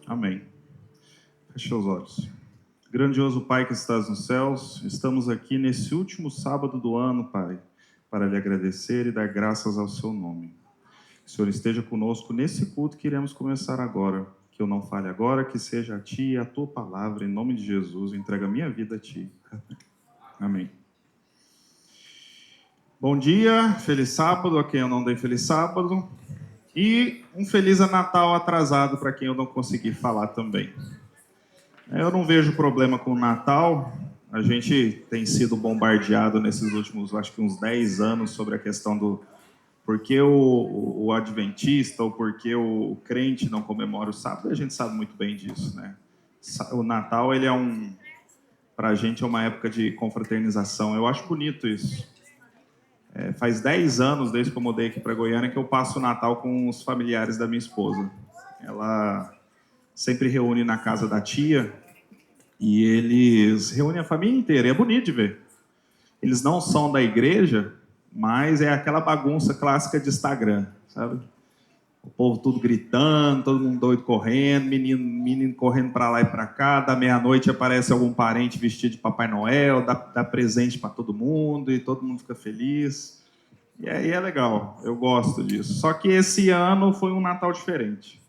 Amém. Feche os olhos. Grandioso Pai que estás nos céus, estamos aqui nesse último sábado do ano, Pai, para lhe agradecer e dar graças ao seu nome. Que o Senhor esteja conosco nesse culto que iremos começar agora. Que eu não fale agora, que seja a Ti e a Tua palavra, em nome de Jesus, entrega a minha vida a Ti. Amém. Bom dia, feliz sábado a quem eu não dei feliz sábado. E um feliz Natal atrasado para quem eu não consegui falar também. Eu não vejo problema com o Natal. A gente tem sido bombardeado nesses últimos, acho que uns 10 anos, sobre a questão do porquê o adventista ou porquê o crente não comemora o sábado. A gente sabe muito bem disso, né? O Natal, ele para a gente, é uma época de confraternização. Eu acho bonito isso. Faz 10 anos, desde que eu mudei aqui para Goiânia, que eu passo o Natal com os familiares da minha esposa. Ela sempre reúne na casa da tia e eles reúnem a família inteira. E é bonito de ver. Eles não são da igreja, mas é aquela bagunça clássica de Instagram, sabe? O povo tudo gritando, todo mundo doido correndo, menino correndo para lá e para cá. Da meia-noite aparece algum parente vestido de Papai Noel, dá presente para todo mundo e todo mundo fica feliz. E aí é legal, eu gosto disso. Só que esse ano foi um Natal diferente.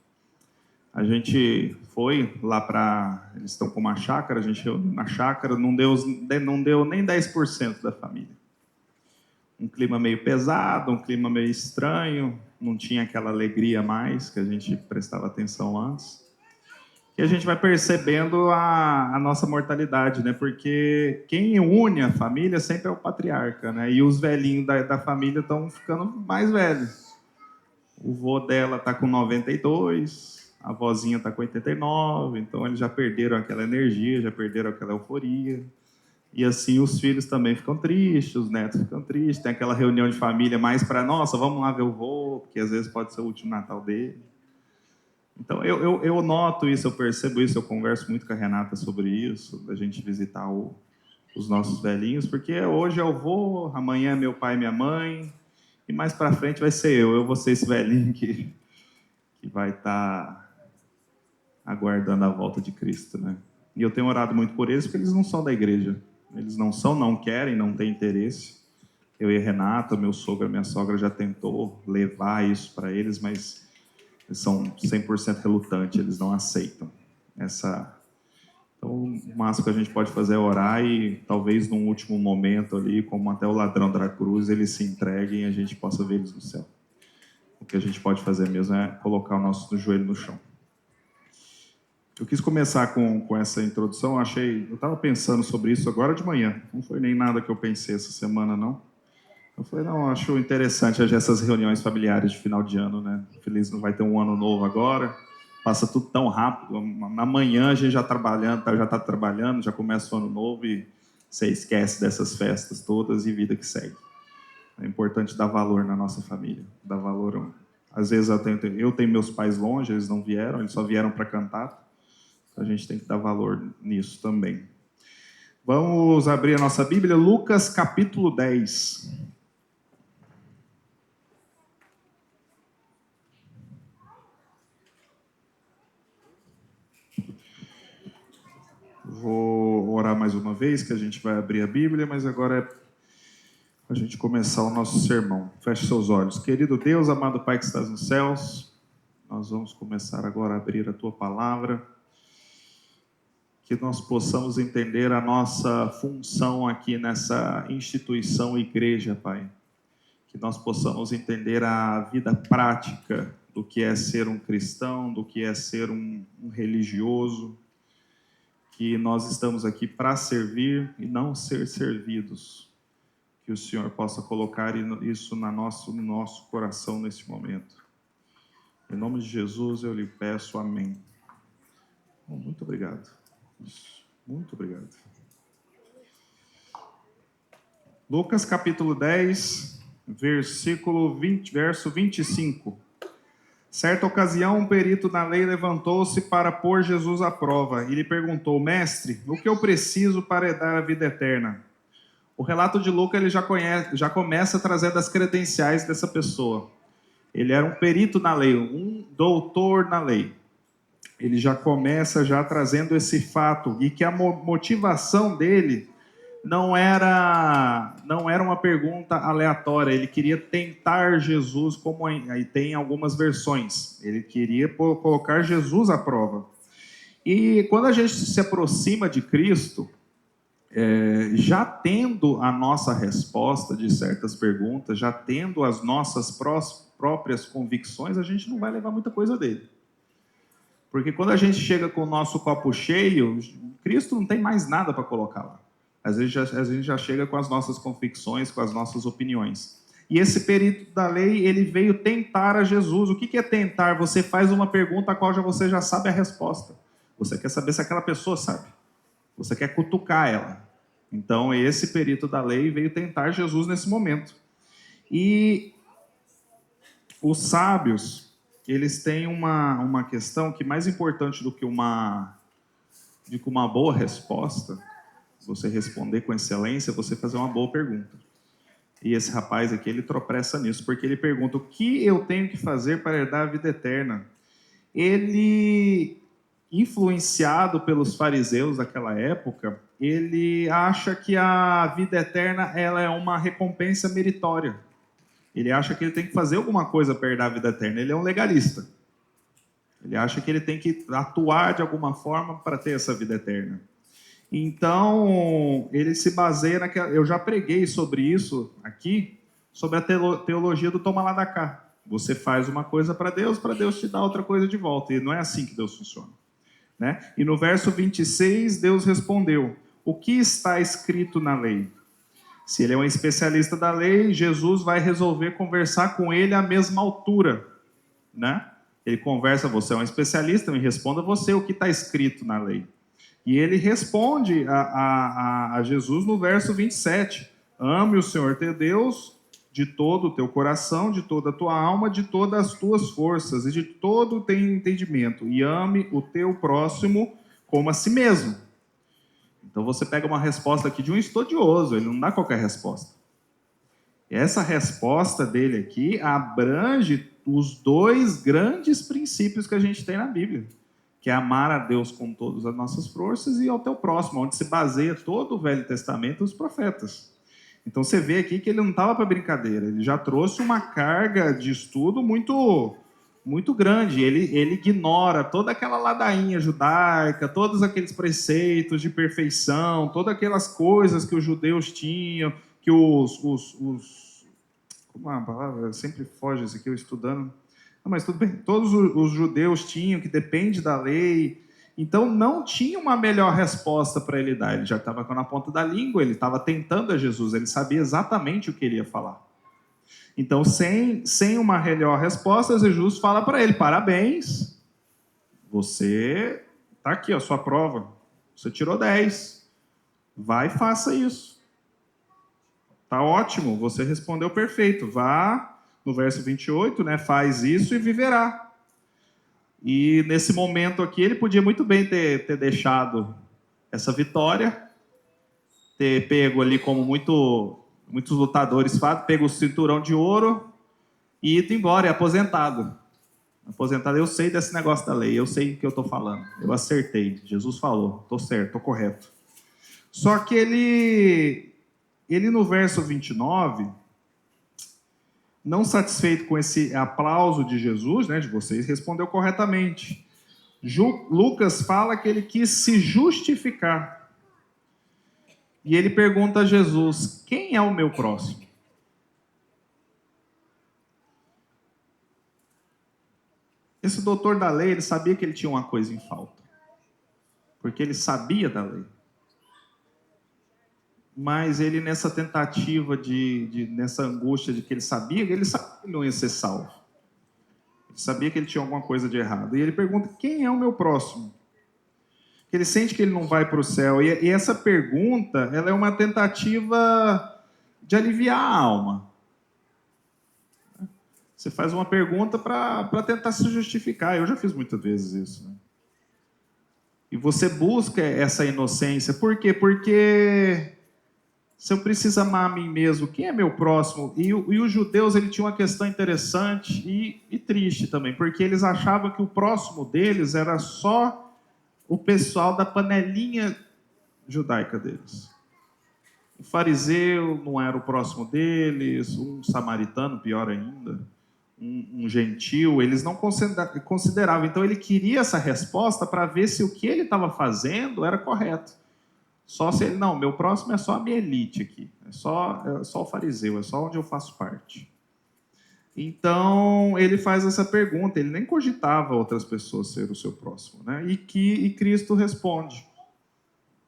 A gente foi lá para... Eles estão com uma chácara, a gente reuniu na chácara, não deu nem 10% da família. Um clima meio pesado, um clima meio estranho, não tinha aquela alegria mais que a gente prestava atenção antes. E a gente vai percebendo a nossa mortalidade, né? Porque quem une a família sempre é o patriarca, né? E os velhinhos da família estão ficando mais velhos. O vô dela está com 92, a vozinha está com 89, então eles já perderam aquela energia, já perderam aquela euforia. E assim os filhos também ficam tristes, os netos ficam tristes, tem aquela reunião de família mais para, nossa, vamos lá ver o vô, porque às vezes pode ser o último Natal dele. Então eu noto isso, eu percebo isso, eu converso muito com a Renata sobre isso, da gente visitar os nossos velhinhos, porque hoje eu vou, amanhã é meu pai e minha mãe, e mais para frente vai ser eu vou ser esse velhinho que vai estar aguardando a volta de Cristo, né? E eu tenho orado muito por eles, porque eles não são da igreja. Eles não querem, não têm interesse. Eu e a Renata, meu sogro e minha sogra já tentou levar isso para eles, mas eles são 100% relutantes, eles não aceitam. Então, o máximo que a gente pode fazer é orar e talvez num último momento ali, como até o ladrão da cruz, eles se entreguem e a gente possa ver eles no céu. O que a gente pode fazer mesmo é colocar o nosso joelho no chão. Eu quis começar com essa introdução, eu estava pensando sobre isso agora de manhã, não foi nem nada que eu pensei essa semana, não. Eu falei, não, acho interessante essas reuniões familiares de final de ano, né? Feliz, não vai ter um ano novo agora, passa tudo tão rápido, na manhã a gente já está trabalhando, já começa o ano novo e você esquece dessas festas todas e vida que segue. É importante dar valor na nossa família, dar valor. Às vezes eu tenho meus pais longe, eles não vieram, eles só vieram para cantar. A gente tem que dar valor nisso também. Vamos abrir a nossa Bíblia, Lucas capítulo 10. Vou orar mais uma vez, que a gente vai abrir a Bíblia, mas agora é a gente começar o nosso sermão. Feche seus olhos. Querido Deus, amado Pai que estás nos céus, nós vamos começar agora a abrir a Tua palavra, que nós possamos entender a nossa função aqui nessa instituição igreja, Pai. Que nós possamos entender a vida prática do que é ser um cristão, do que é ser um religioso, que nós estamos aqui para servir e não ser servidos. Que o Senhor possa colocar isso no nosso coração nesse momento. Em nome de Jesus eu lhe peço amém. Bom, muito obrigado. Isso. Muito obrigado. Lucas capítulo 10, verso 25. Certa ocasião, um perito na lei levantou-se para pôr Jesus à prova e lhe perguntou: Mestre, o que eu preciso para herdar a vida eterna? O relato de Lucas ele já começa trazendo as credenciais dessa pessoa. Ele era um perito na lei, um doutor na lei. Ele já começa trazendo esse fato e que a motivação dele não era uma pergunta aleatória. Ele queria tentar Jesus, como aí tem algumas versões. Ele queria colocar Jesus à prova. E quando a gente se aproxima de Cristo, já tendo a nossa resposta de certas perguntas, já tendo as nossas próprias convicções, a gente não vai levar muita coisa dele. Porque quando a gente chega com o nosso copo cheio, Cristo não tem mais nada para colocar lá. Às vezes a gente já chega com as nossas convicções, com as nossas opiniões. E esse perito da lei, ele veio tentar a Jesus. O que é tentar? Você faz uma pergunta a qual você já sabe a resposta. Você quer saber se aquela pessoa sabe. Você quer cutucar ela. Então, esse perito da lei veio tentar Jesus nesse momento. E os sábios, eles têm uma questão que mais importante do que uma boa resposta, você responder com excelência, você fazer uma boa pergunta. E esse rapaz aqui, ele tropeça nisso, porque ele pergunta: o que eu tenho que fazer para herdar a vida eterna? Ele, influenciado pelos fariseus daquela época, ele acha que a vida eterna ela é uma recompensa meritória. Ele acha que ele tem que fazer alguma coisa para herdar a vida eterna. Ele é um legalista. Ele acha que ele tem que atuar de alguma forma para ter essa vida eterna. Então, ele se baseia naquela... Eu já preguei sobre isso aqui, sobre a teologia do toma lá da cá. Você faz uma coisa para Deus te dá outra coisa de volta. E não é assim que Deus funciona. Né? E no verso 26, Deus respondeu: o que está escrito na lei? Se ele é um especialista da lei, Jesus vai resolver conversar com ele à mesma altura. Né? Ele conversa, você é um especialista, me responda você o que está escrito na lei. E ele responde a Jesus no verso 27. Ame o Senhor teu Deus de todo o teu coração, de toda a tua alma, de todas as tuas forças e de todo o teu entendimento. E ame o teu próximo como a si mesmo. Então você pega uma resposta aqui de um estudioso, ele não dá qualquer resposta. Essa resposta dele aqui abrange os dois grandes princípios que a gente tem na Bíblia, que é amar a Deus com todas as nossas forças e ao teu próximo, onde se baseia todo o Velho Testamento e os profetas. Então você vê aqui que ele não estava para brincadeira, ele já trouxe uma carga de estudo muito grande. Ele ignora toda aquela ladainha judaica, todos aqueles preceitos de perfeição, todas aquelas coisas que os judeus tinham, que como é a palavra? Sempre foge isso aqui, eu estudando. Não, mas tudo bem. Todos os judeus tinham, que depende da lei. Então, não tinha uma melhor resposta para ele dar. Ele já estava na ponta da língua, ele estava tentando a Jesus, ele sabia exatamente o que ele ia falar. Então, sem uma melhor resposta, Jesus fala para ele: parabéns, você está aqui, a sua prova. Você tirou 10. Vai e faça isso. Tá ótimo, você respondeu perfeito. Vá, no verso 28, né, faz isso e viverá. E nesse momento aqui, ele podia muito bem ter deixado essa vitória, ter pego ali como muitos lutadores fazem, pego o cinturão de ouro e ido embora, e aposentado. Aposentado, eu sei desse negócio da lei, eu sei o que eu estou falando, eu acertei, Jesus falou, estou certo, estou correto. Só que ele no verso 29, não satisfeito com esse aplauso de Jesus, né, de vocês, respondeu corretamente. Lucas fala que ele quis se justificar. E ele pergunta a Jesus: quem é o meu próximo? Esse doutor da lei, ele sabia que ele tinha uma coisa em falta. Porque ele sabia da lei. Mas ele, nessa tentativa, nessa angústia de que ele sabia que ele não ia ser salvo. Ele sabia que ele tinha alguma coisa de errado. E ele pergunta: quem é o meu próximo? que ele sente que ele não vai para o céu. E essa pergunta, ela é uma tentativa de aliviar a alma. Você faz uma pergunta para tentar se justificar. Eu já fiz muitas vezes isso. Né? E você busca essa inocência. Por quê? Porque se eu preciso amar a mim mesmo, quem é meu próximo? E os judeus ele tinha uma questão interessante e triste também, porque eles achavam que o próximo deles era só o pessoal da panelinha judaica deles. O fariseu não era o próximo deles, um samaritano, pior ainda, um gentil, eles não consideravam. Então ele queria essa resposta para ver se o que ele estava fazendo era correto. Só se ele, não, meu próximo é só a minha elite aqui, é só o fariseu, é só onde eu faço parte. Então, ele faz essa pergunta, ele nem cogitava outras pessoas ser o seu próximo, né? E Cristo responde.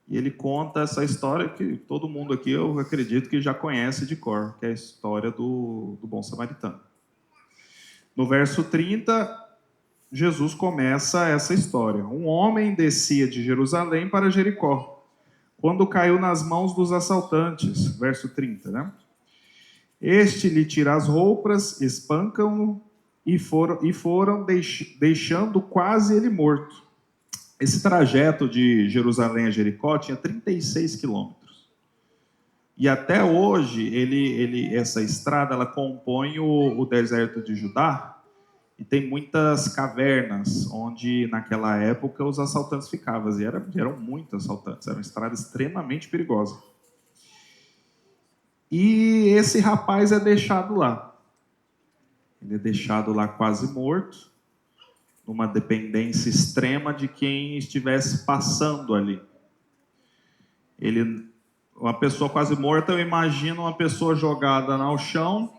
E ele conta essa história que todo mundo aqui, eu acredito que já conhece de cor, que é a história do bom samaritano. No verso 30, Jesus começa essa história. Um homem descia de Jerusalém para Jericó, quando caiu nas mãos dos assaltantes, verso 30, né? Este lhe tira as roupas, espancam-no e foram deixando quase ele morto. Esse trajeto de Jerusalém a Jericó tinha 36 quilômetros. E até hoje, essa estrada ela compõe o deserto de Judá, e tem muitas cavernas onde, naquela época, os assaltantes ficavam. E eram muitos assaltantes, era uma estrada extremamente perigosa. E esse rapaz é deixado lá. Ele é deixado lá quase morto, numa dependência extrema de quem estivesse passando ali. Uma pessoa quase morta, eu imagino uma pessoa jogada ao chão,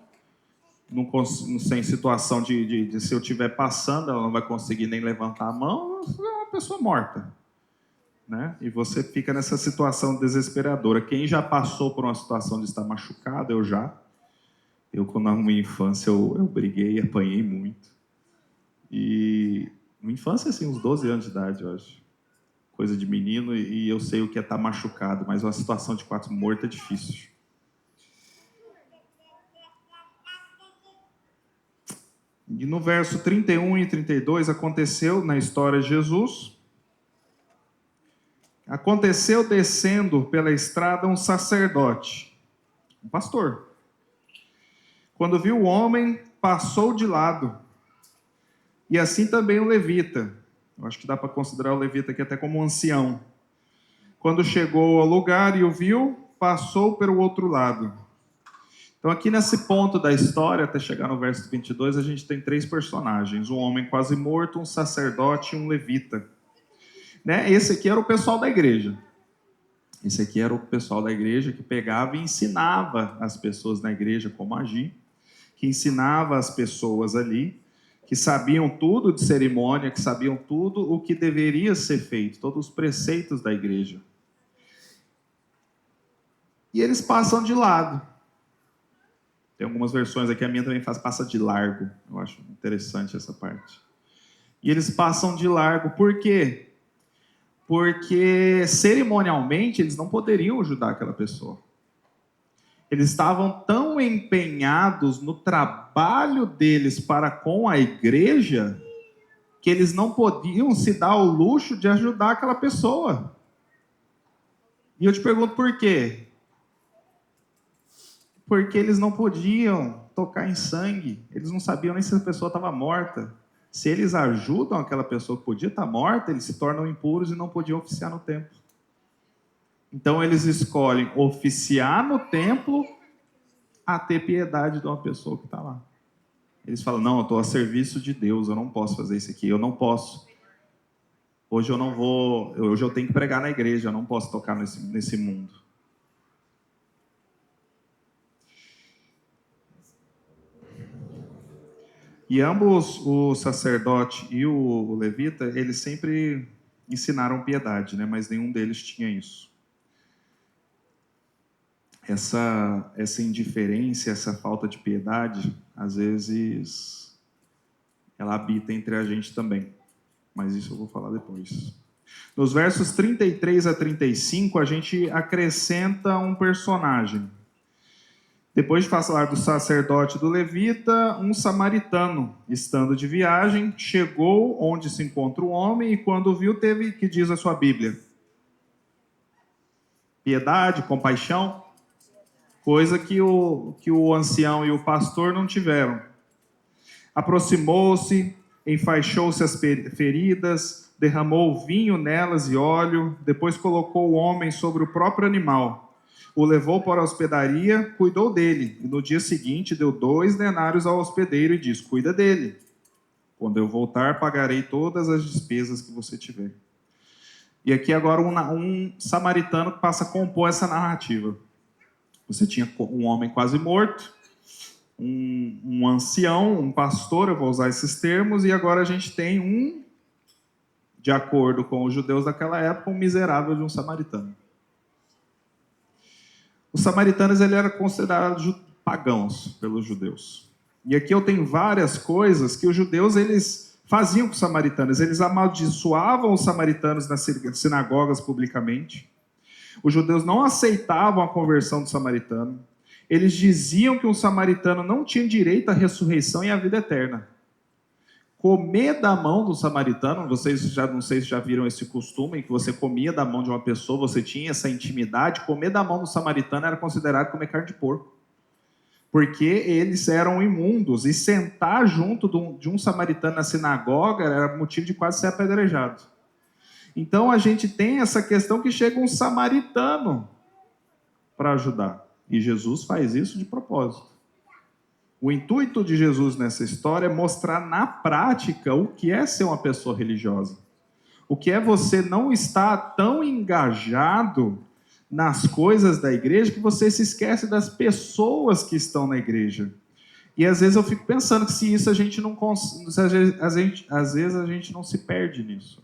sem situação de se eu estiver passando, ela não vai conseguir nem levantar a mão, é uma pessoa morta. Né? E você fica nessa situação desesperadora. Quem já passou por uma situação de estar machucado, eu já. Eu, quando na minha infância, eu briguei e apanhei muito. E minha infância, assim, uns 12 anos de idade, eu acho. Coisa de menino, e eu sei o que é estar machucado, mas uma situação de quatro morto é difícil. E no verso 31 e 32, aconteceu na história de Jesus. Aconteceu descendo pela estrada um sacerdote, um pastor. Quando viu o homem, passou de lado. E assim também o levita. Eu acho que dá para considerar o levita aqui até como um ancião. Quando chegou ao lugar e o viu, passou pelo outro lado. Então, aqui nesse ponto da história, até chegar no verso 22, a gente tem três personagens. Um homem quase morto, um sacerdote e um levita. Né? Esse aqui era o pessoal da igreja. Esse aqui era o pessoal da igreja que pegava e ensinava as pessoas na igreja como agir, que ensinava as pessoas ali, que sabiam tudo de cerimônia, que sabiam tudo o que deveria ser feito, todos os preceitos da igreja. E eles passam de lado. Tem algumas versões aqui, a minha também passa de largo. Eu acho interessante essa parte. E eles passam de largo, por quê? Porque cerimonialmente eles não poderiam ajudar aquela pessoa. Eles estavam tão empenhados no trabalho deles para com a igreja que eles não podiam se dar o luxo de ajudar aquela pessoa. E eu te pergunto por quê? Porque eles não podiam tocar em sangue. Eles não sabiam nem se a pessoa estava morta. Se eles ajudam aquela pessoa que podia estar morta, eles se tornam impuros e não podiam oficiar no templo. Então eles escolhem oficiar no templo a ter piedade de uma pessoa que está lá. Eles falam, não, eu estou a serviço de Deus, eu não posso fazer isso aqui, eu não posso. Hoje eu não vou, hoje eu tenho que pregar na igreja, eu não posso tocar nesse mundo. E ambos, o sacerdote e o levita, eles sempre ensinaram piedade, né? Mas nenhum deles tinha isso. Essa indiferença, essa falta de piedade, às vezes, ela habita entre a gente também. Mas isso eu vou falar depois. Nos versos 33 a 35, a gente acrescenta um personagem. Depois de falar do sacerdote e do levita, um samaritano, estando de viagem, chegou onde se encontra o homem e quando viu, teve, que diz a sua Bíblia, piedade, compaixão, coisa que o ancião e o pastor não tiveram. Aproximou-se, enfaixou-se as feridas, derramou vinho nelas e óleo, depois colocou o homem sobre o próprio animal. O levou para a hospedaria, cuidou dele, e no dia seguinte deu 2 denários ao hospedeiro e disse: cuida dele. Quando eu voltar, pagarei todas as despesas que você tiver. E aqui agora um samaritano passa a compor essa narrativa. Você tinha um homem quase morto, um ancião, um pastor, eu vou usar esses termos, e agora a gente tem de acordo com os judeus daquela época, um miserável de um samaritano. Os samaritanos eram considerados pagãos pelos judeus. E aqui eu tenho várias coisas que os judeus eles faziam com os samaritanos. Eles amaldiçoavam os samaritanos nas sinagogas publicamente. Os judeus não aceitavam a conversão do samaritano. Eles diziam que um samaritano não tinha direito à ressurreição e à vida eterna. Comer da mão do samaritano, vocês já não sei se já viram esse costume, que você comia da mão de uma pessoa, você tinha essa intimidade, comer da mão do samaritano era considerado comer carne de porco. Porque eles eram imundos, e sentar junto de um samaritano na sinagoga era motivo de quase ser apedrejado. Então a gente tem essa questão que chega um samaritano para ajudar. E Jesus faz isso de propósito. O intuito de Jesus nessa história é mostrar na prática o que é ser uma pessoa religiosa. O que é você não estar tão engajado nas coisas da igreja que você se esquece das pessoas que estão na igreja. E às vezes eu fico pensando que se isso a gente não às vezes a gente não se perde nisso.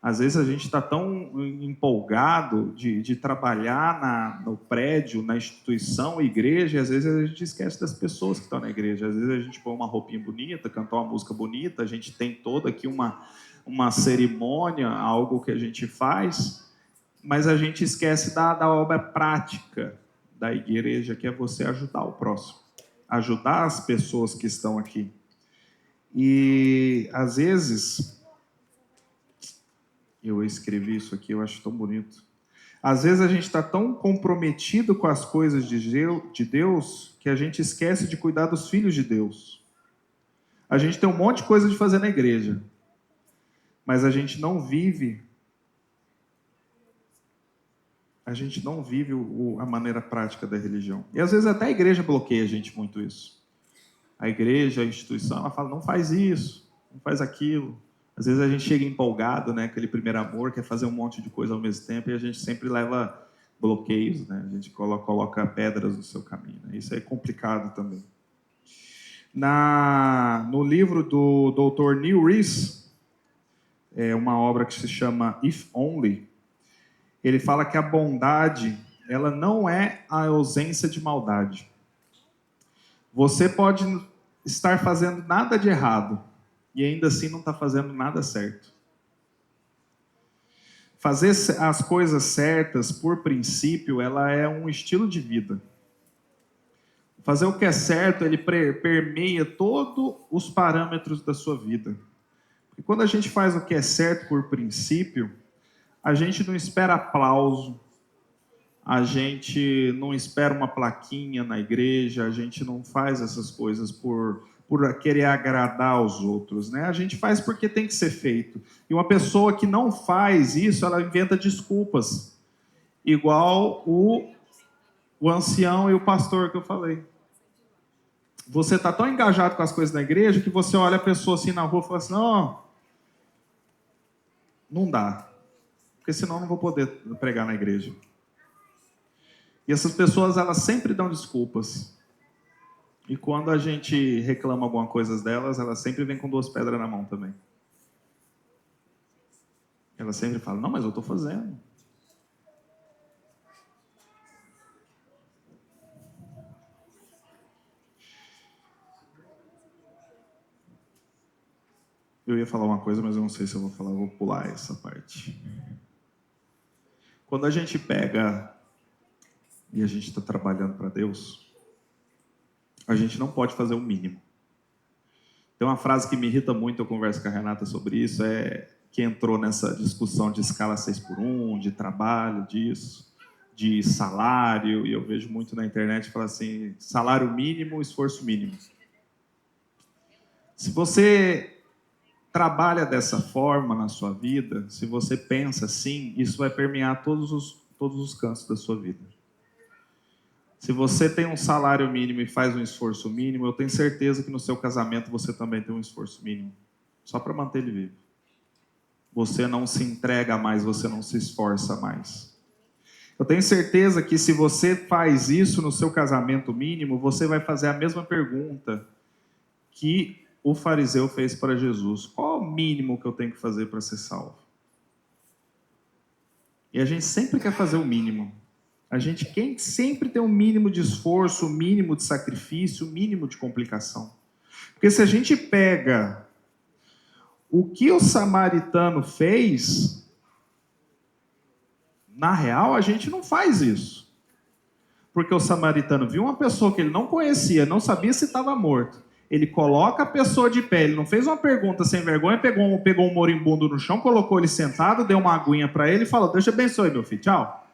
Às vezes a gente está tão empolgado de trabalhar no prédio, na instituição, igreja, e às vezes a gente esquece das pessoas que estão na igreja. Às vezes a gente põe uma roupinha bonita, canta uma música bonita, a gente tem toda aqui uma cerimônia, algo que a gente faz, mas a gente esquece da obra prática da igreja, que é você ajudar o próximo, ajudar as pessoas que estão aqui. E às vezes... eu escrevi isso aqui, eu acho tão bonito. Às vezes a gente está tão comprometido com as coisas de Deus que a gente esquece de cuidar dos filhos de Deus. A gente tem um monte de coisa de fazer na igreja, mas a gente não vive a maneira prática da religião. E às vezes até a igreja bloqueia a gente muito isso. A igreja, a instituição, ela fala, não faz isso, não faz aquilo. Às vezes a gente chega empolgado, né? Aquele primeiro amor, quer fazer um monte de coisa ao mesmo tempo, e a gente sempre leva bloqueios, né? A gente coloca pedras no seu caminho. Né? Isso é complicado também. No livro do Dr. Neil Rees, é uma obra que se chama If Only, ele fala que a bondade, ela não é a ausência de maldade. Você pode estar fazendo nada de errado, e ainda assim não está fazendo nada certo. Fazer as coisas certas, por princípio, ela é um estilo de vida. Fazer o que é certo, ele permeia todos os parâmetros da sua vida. E quando a gente faz o que é certo por princípio, a gente não espera aplauso, a gente não espera uma plaquinha na igreja, a gente não faz essas coisas por querer agradar aos outros, né? A gente faz porque tem que ser feito. E uma pessoa que não faz isso, ela inventa desculpas. Igual o ancião e o pastor que eu falei. Você está tão engajado com as coisas da igreja que você olha a pessoa assim na rua e fala assim, não dá. Porque senão eu não vou poder pregar na igreja. E essas pessoas, elas sempre dão desculpas. E quando a gente reclama alguma coisa delas, elas sempre vêm com 2 pedras na mão também. Elas sempre falam, não, mas eu estou fazendo. Eu ia falar uma coisa, mas eu não sei se eu vou falar, eu vou pular essa parte. Quando a gente pega e a gente está trabalhando para Deus, a gente não pode fazer o mínimo. Tem uma frase que me irrita muito, eu converso com a Renata sobre isso, que entrou nessa discussão de escala 6x1, de trabalho, disso, de salário, e eu vejo muito na internet falar assim, salário mínimo, esforço mínimo. Se você trabalha dessa forma na sua vida, se você pensa assim, isso vai permear todos os cantos da sua vida. Se você tem um salário mínimo e faz um esforço mínimo, eu tenho certeza que no seu casamento você também tem um esforço mínimo, só para manter ele vivo. Você não se entrega mais, você não se esforça mais. Eu tenho certeza que se você faz isso no seu casamento mínimo, você vai fazer a mesma pergunta que o fariseu fez para Jesus. Qual é o mínimo que eu tenho que fazer para ser salvo? E a gente sempre quer fazer o mínimo. Quem sempre tem um mínimo de esforço, um mínimo de sacrifício, um mínimo de complicação. Porque se a gente pega o que o samaritano fez, na real a gente não faz isso. Porque o samaritano viu uma pessoa que ele não conhecia, não sabia se estava morto. Ele coloca a pessoa de pé, ele não fez uma pergunta sem vergonha, pegou um moribundo no chão, colocou ele sentado, deu uma aguinha para ele e falou, Deus te abençoe, meu filho, tchau.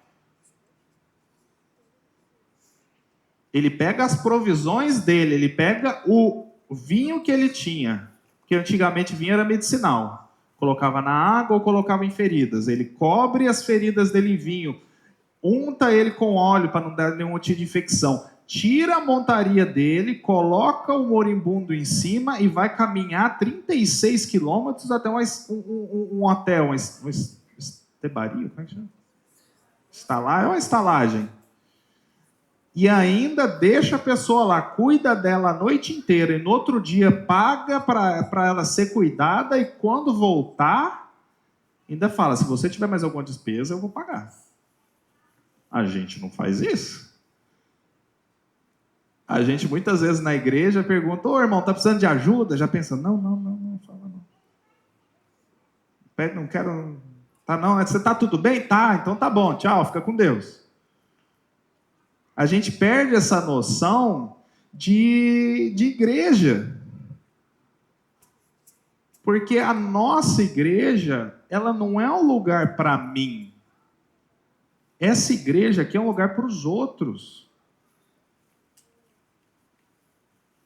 Ele pega as provisões dele, ele pega o vinho que ele tinha, que antigamente vinho era medicinal. Colocava na água ou colocava em feridas. Ele cobre as feridas dele em vinho, unta ele com óleo para não dar nenhum tipo de infecção. Tira a montaria dele, coloca o moribundo em cima e vai caminhar 36 quilômetros até um hotel, um estebaria, como é que chama? É uma estalagem. E ainda deixa a pessoa lá, cuida dela a noite inteira, e no outro dia paga para ela ser cuidada, e quando voltar, ainda fala, se você tiver mais alguma despesa, eu vou pagar. A gente não faz isso. A gente muitas vezes na igreja pergunta, ô irmão, tá precisando de ajuda? Já pensa, não, fala não. Não quero, tá não, você tá tudo bem? Tá, então tá bom, tchau, fica com Deus. A gente perde essa noção de igreja. Porque a nossa igreja, ela não é um lugar para mim. Essa igreja aqui é um lugar para os outros.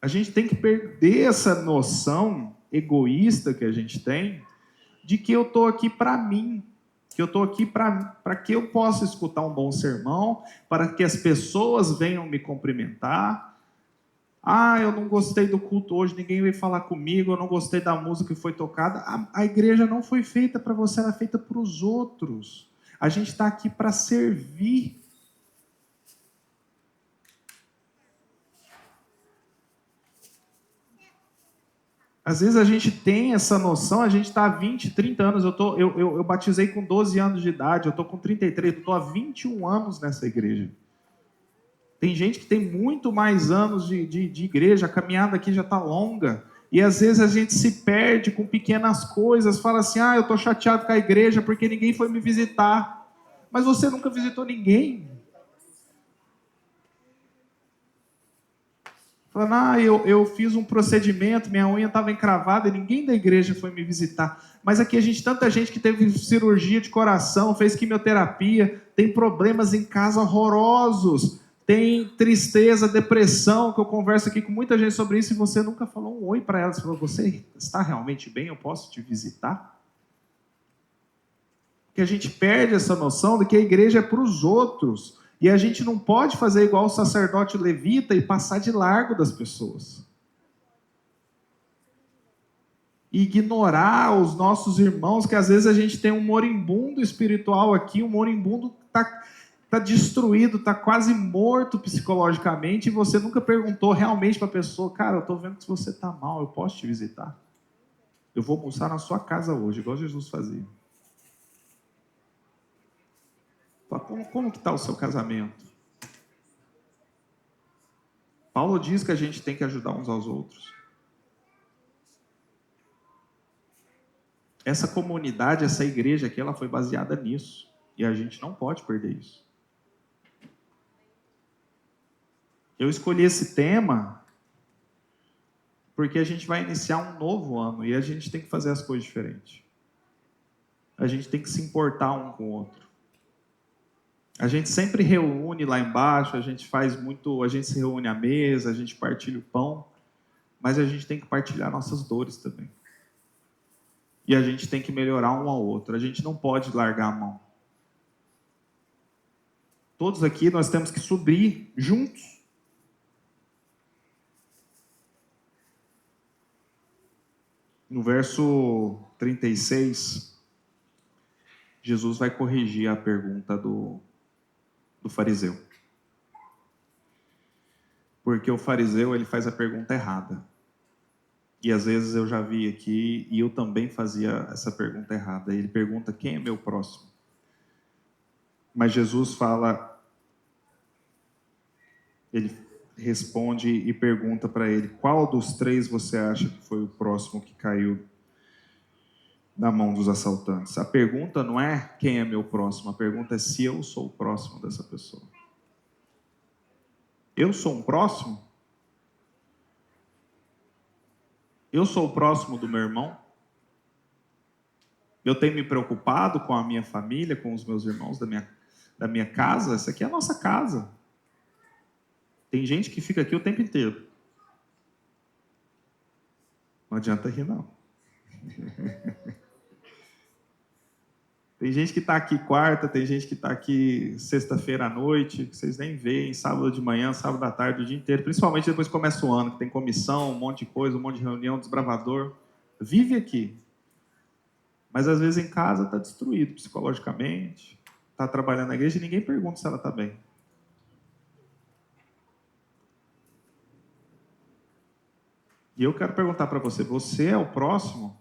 A gente tem que perder essa noção egoísta que a gente tem de que eu estou aqui para mim. Que eu estou aqui para que eu possa escutar um bom sermão, para que as pessoas venham me cumprimentar. Ah, eu não gostei do culto hoje, ninguém veio falar comigo, eu não gostei da música que foi tocada. A igreja não foi feita para você, ela é feita para os outros. A gente está aqui para servir. Às vezes a gente tem essa noção, a gente está há 20, 30 anos, eu batizei com 12 anos de idade, eu estou com 33, eu estou há 21 anos nessa igreja. Tem gente que tem muito mais anos de igreja, a caminhada aqui já está longa. E às vezes a gente se perde com pequenas coisas, fala assim, eu estou chateado com a igreja porque ninguém foi me visitar. Mas você nunca visitou ninguém. Falando, eu fiz um procedimento, minha unha estava encravada e ninguém da igreja foi me visitar. Mas aqui tanta gente que teve cirurgia de coração, fez quimioterapia, tem problemas em casa horrorosos, tem tristeza, depressão, que eu converso aqui com muita gente sobre isso e você nunca falou um oi para elas. Você falou, você está realmente bem? Eu posso te visitar? Porque a gente perde essa noção de que a igreja é para os outros. E a gente não pode fazer igual o sacerdote levita e passar de largo das pessoas. E ignorar os nossos irmãos, que às vezes a gente tem um moribundo espiritual aqui, um moribundo que está destruído, está quase morto psicologicamente, e você nunca perguntou realmente para a pessoa, cara, eu estou vendo que você está mal, eu posso te visitar? Eu vou almoçar na sua casa hoje, igual Jesus fazia. Como que está o seu casamento? Paulo diz que a gente tem que ajudar uns aos outros. Essa comunidade, essa igreja aqui, ela foi baseada nisso. E a gente não pode perder isso. Eu escolhi esse tema porque a gente vai iniciar um novo ano e a gente tem que fazer as coisas diferentes. A gente tem que se importar um com o outro. A gente sempre reúne lá embaixo, a gente se reúne à mesa, a gente partilha o pão, mas a gente tem que partilhar nossas dores também. E a gente tem que melhorar um ao outro. A gente não pode largar a mão. Todos aqui nós temos que subir juntos. No verso 36, Jesus vai corrigir a pergunta do fariseu. Porque o fariseu, ele faz a pergunta errada. E às vezes eu já vi aqui, e eu também fazia essa pergunta errada. Ele pergunta, quem é meu próximo? Mas Jesus fala, ele responde e pergunta para ele, qual dos três você acha que foi o próximo que caiu na mão dos assaltantes? A pergunta não é quem é meu próximo, a pergunta é se eu sou o próximo dessa pessoa. Eu sou um próximo? Eu sou o próximo do meu irmão? Eu tenho me preocupado com a minha família, com os meus irmãos da minha casa? Essa aqui é a nossa casa. Tem gente que fica aqui o tempo inteiro. Não adianta rir, não. Tem gente que está aqui quarta, tem gente que está aqui sexta-feira à noite, que vocês nem veem, sábado de manhã, sábado à tarde, o dia inteiro. Principalmente depois que começa o ano, que tem comissão, um monte de coisa, um monte de reunião, desbravador. Vive aqui. Mas às vezes em casa está destruído psicologicamente, está trabalhando na igreja e ninguém pergunta se ela está bem. E eu quero perguntar para você, você é o próximo?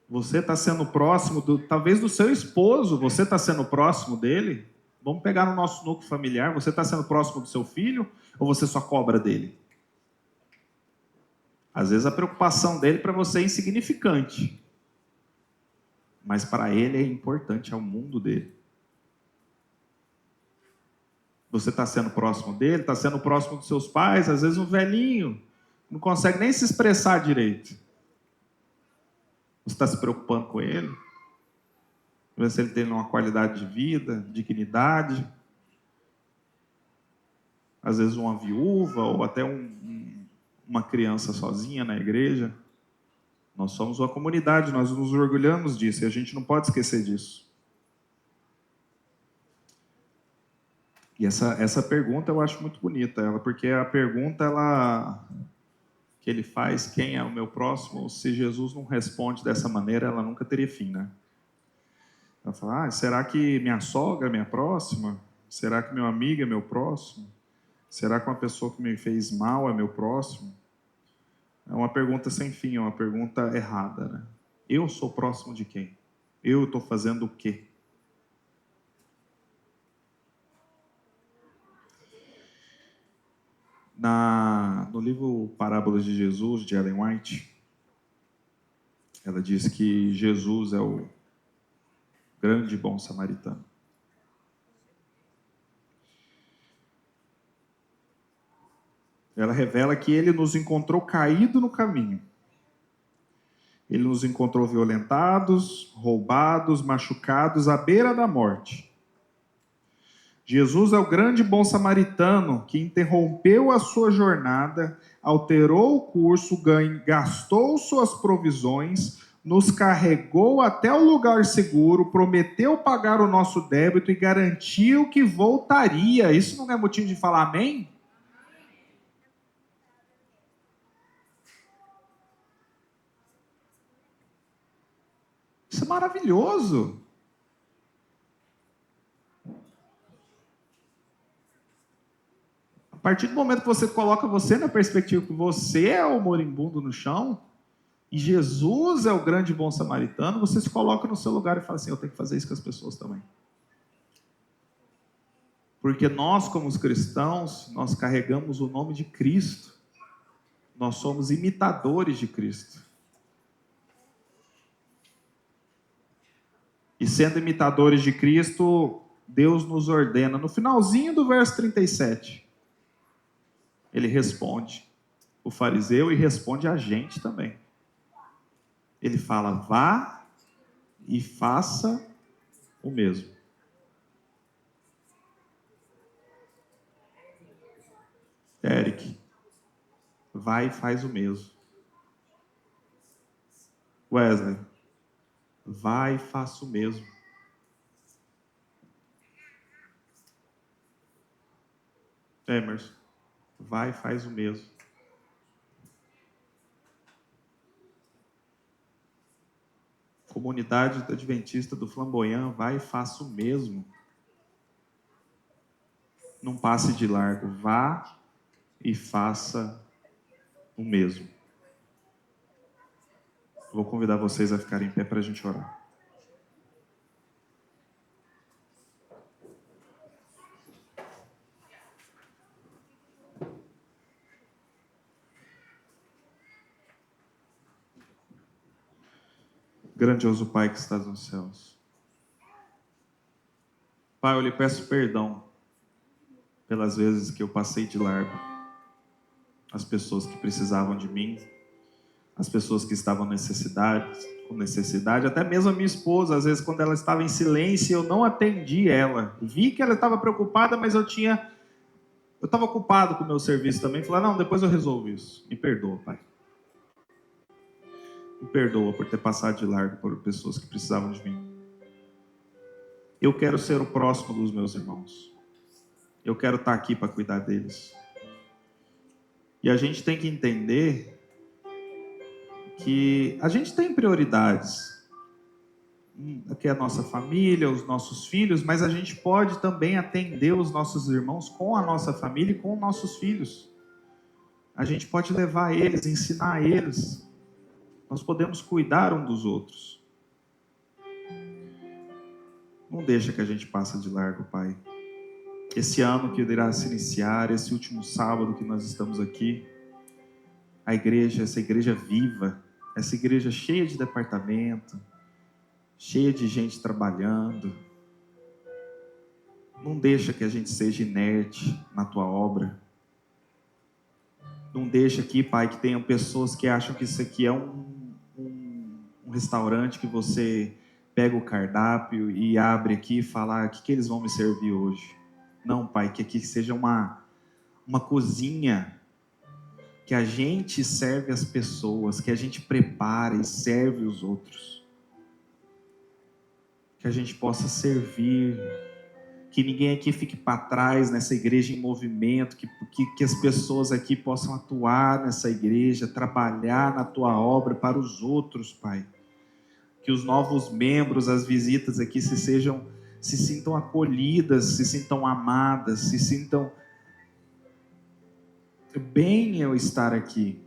Você está sendo próximo, talvez do seu esposo, você está sendo próximo dele? Vamos pegar no nosso núcleo familiar, você está sendo próximo do seu filho ou você só cobra dele? Às vezes a preocupação dele para você é insignificante, mas para ele é importante, é o mundo dele. Você está sendo próximo dele, está sendo próximo dos seus pais, às vezes um velhinho, não consegue nem se expressar direito. Você está se preocupando com ele? Ver se ele tem uma qualidade de vida, dignidade. Às vezes uma viúva ou até uma criança sozinha na igreja. Nós somos uma comunidade, nós nos orgulhamos disso e a gente não pode esquecer disso. E essa pergunta eu acho muito bonita, porque a pergunta que ele faz, quem é o meu próximo, se Jesus não responde dessa maneira, ela nunca teria fim, né? Ela fala, será que minha sogra é minha próxima? Será que meu amigo é meu próximo? Será que uma pessoa que me fez mal é meu próximo? É uma pergunta sem fim, é uma pergunta errada, né? Eu sou próximo de quem? Eu estou fazendo o quê? No livro Parábolas de Jesus, de Ellen White, ela diz que Jesus é o grande e bom samaritano. Ela revela que ele nos encontrou caído no caminho. Ele nos encontrou violentados, roubados, machucados, à beira da morte. Jesus é o grande e bom samaritano que interrompeu a sua jornada, alterou o curso, gastou suas provisões, nos carregou até o lugar seguro, prometeu pagar o nosso débito e garantiu que voltaria. Isso não é motivo de falar amém? Isso é maravilhoso. A partir do momento que você coloca você na perspectiva que você é o moribundo no chão, e Jesus é o grande e bom samaritano, você se coloca no seu lugar e fala assim, eu tenho que fazer isso com as pessoas também. Porque nós, como os cristãos, nós carregamos o nome de Cristo. Nós somos imitadores de Cristo. E sendo imitadores de Cristo, Deus nos ordena, no finalzinho do verso 37, ele responde o fariseu e responde a gente também. Ele fala, vá e faça o mesmo. Eric, vai e faz o mesmo. Wesley, vai e faça o mesmo. Emerson, vai e faz o mesmo. Comunidade Adventista do Flamboyant, vai e faça o mesmo. Não passe de largo, vá e faça o mesmo. Vou convidar vocês a ficarem em pé para a gente orar. Grandioso Pai que estás nos céus. Pai, eu lhe peço perdão pelas vezes que eu passei de largo as pessoas que precisavam de mim, as pessoas que estavam com necessidade, até mesmo a minha esposa, às vezes quando ela estava em silêncio, eu não atendi ela. Vi que ela estava preocupada, mas eu estava ocupado com o meu serviço também. Falei, não, depois eu resolvo isso. Me perdoa, Pai. Me perdoa por ter passado de largo por pessoas que precisavam de mim. Eu quero ser o próximo dos meus irmãos. Eu quero estar aqui para cuidar deles. E a gente tem que entender que a gente tem prioridades. Aqui é a nossa família, os nossos filhos, mas a gente pode também atender os nossos irmãos com a nossa família e com os nossos filhos. A gente pode levar eles, ensinar eles. Nós podemos cuidar um dos outros. Não deixa que a gente passe de largo, Pai. Esse ano que irá se iniciar, esse último sábado que nós estamos aqui, a igreja, essa igreja viva, essa igreja cheia de departamento, cheia de gente trabalhando. Não deixa que a gente seja inerte na tua obra. Não deixa aqui, Pai, que tenham pessoas que acham que isso aqui é um restaurante que você pega o cardápio e abre aqui e fala, o que eles vão me servir hoje? Não, Pai, que aqui seja uma cozinha que a gente serve as pessoas, que a gente prepara e serve os outros. Que a gente possa servir, que ninguém aqui fique para trás nessa igreja em movimento, que as pessoas aqui possam atuar nessa igreja, trabalhar na tua obra para os outros, Pai. Que os novos membros, as visitas aqui se sintam acolhidas, se sintam amadas, se sintam bem eu estar aqui.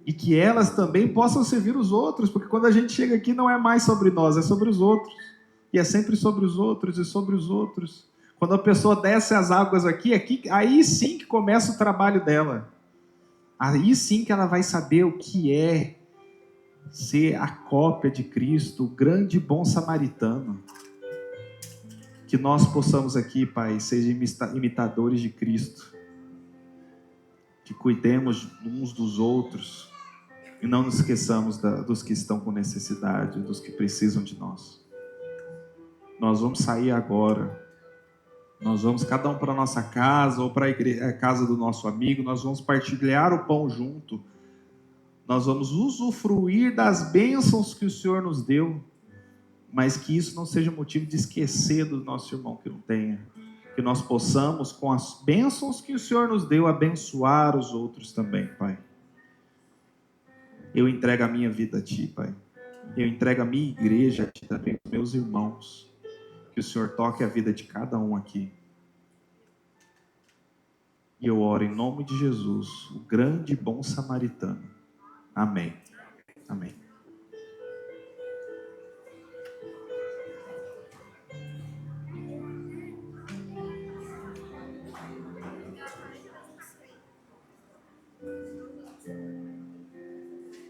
E que elas também possam servir os outros, porque quando a gente chega aqui não é mais sobre nós, é sobre os outros. E é sempre sobre os outros e sobre os outros. Quando a pessoa desce as águas aqui, aí sim que começa o trabalho dela. Aí sim que ela vai saber o que é ser a cópia de Cristo, o grande e bom samaritano. Que nós possamos aqui, Pai, ser imitadores de Cristo. Que cuidemos uns dos outros e não nos esqueçamos dos que estão com necessidade, dos que precisam de nós. Nós vamos sair agora. Nós vamos cada um para a nossa casa ou para a casa do nosso amigo. Nós vamos partilhar o pão junto. Nós vamos usufruir das bênçãos que o Senhor nos deu, mas que isso não seja motivo de esquecer do nosso irmão que não tenha. Que nós possamos, com as bênçãos que o Senhor nos deu, abençoar os outros também, Pai. Eu entrego a minha vida a Ti, Pai. Eu entrego a minha igreja a Ti também, os meus irmãos. Que o Senhor toque a vida de cada um aqui. E eu oro em nome de Jesus, o grande e bom samaritano. Amém. Amém.